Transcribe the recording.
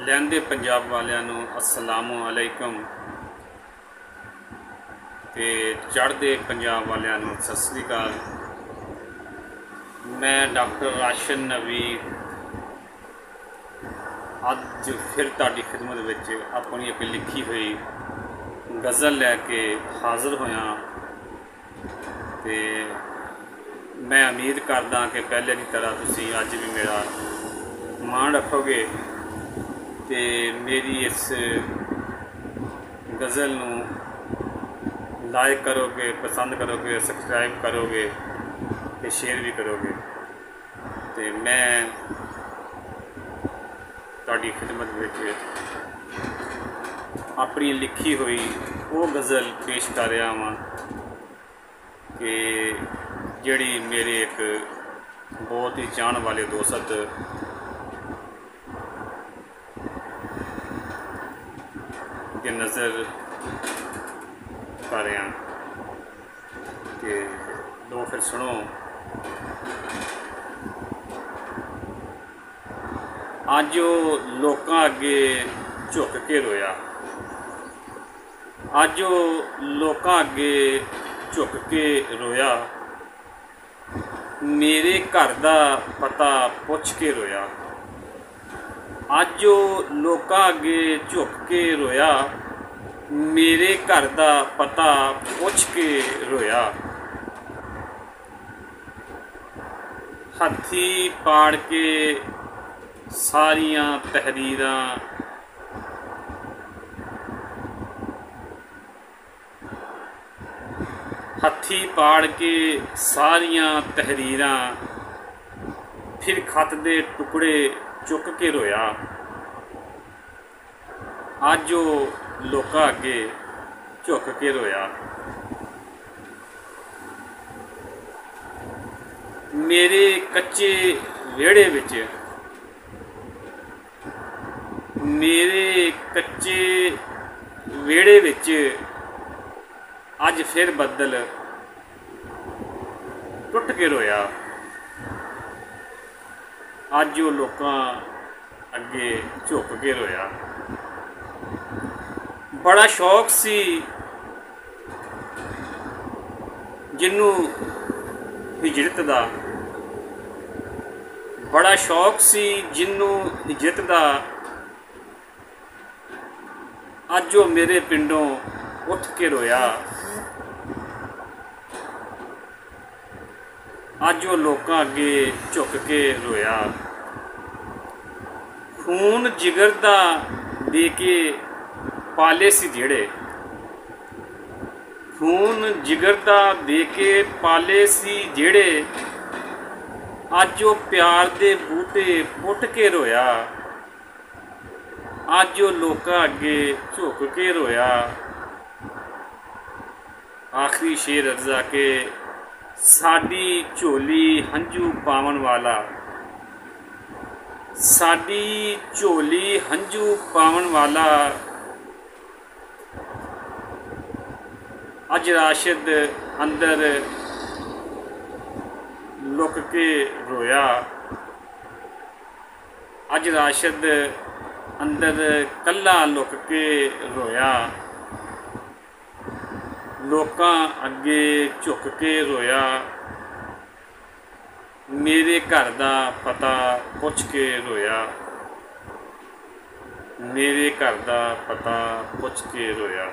लहंदे पंजाब वालियां नूं अस्सलामु अलैकुम ते चढ़दे पंजाब वालियां नूं सत श्री अकाल। मैं डॉक्टर राशन नवीद अज फिर तुहाडी खिदमत विच अपनी एक लिखी हुई गज़ल लैके हाज़र होया ते मैं उम्मीद करदा कि पहले की तरह तुसीं अज भी मेरा मान रखोगे ते मेरी इस गज़ल नूं लाइक करोगे, पसंद करोगे, सबसक्राइब करोगे ते शेयर भी करोगे। ते मैं तुहाडी खिदमत विच अपनी लिखी हुई वो गज़ल पेश कर रहा वां कि जिहड़ी मेरे एक बहुत ही चाहण वाले दोस्त के नज़र कर रहा कि लो फिर सुनो। अज वो लोकां अगे झुक के रोया, अज वो लोकां अगे झुक के रोया, मेरे घर दा पता पुछ के रोया। अज वो लोकां अगे झुक के रोया, मेरे घर दा पता पुछ के रोया। हथी पाड़ के सारियां तहरीरां हथी पाड़ के सारियां तहरीरां फिर खत दे टुकड़े चुक के रोया। अज वो लोकां अगे झुक के रोया, मेरे कच्चे विहड़े विच मेरे कच्चे विहड़े विच अज फिर बदल टुट के रोया। अज वो लोकां अगे झुक के रोया। बड़ा शौक सी जिन्नू हिजरत दा, बड़ा शौक सी जिन्नू हिजरत दा, अज वो मेरे पिंडों उठ के रोया। अज वो लोकां अगे झुक के रोया। खून जिगर दा दे के पाले सी जेड़े, खून जिगर दा दे के पाले सी जेड़े, अज वो प्यार दे बूटे पुट के रोया। अज वो लोकां अगे झुक के रोया। आखिरी शेर अर्जा के साडी झोली हंझू पावन वाला, साडी झोली हंझू पावन वाला, अज राशिद अंदर लुक के रोया। अज राशिद अंदर कल्ला लुक के रोया। लोकां अगे झुक के रोया, मेरे घर दा पता पुछ के रोया, मेरे घर दा पता पुछ के रोया।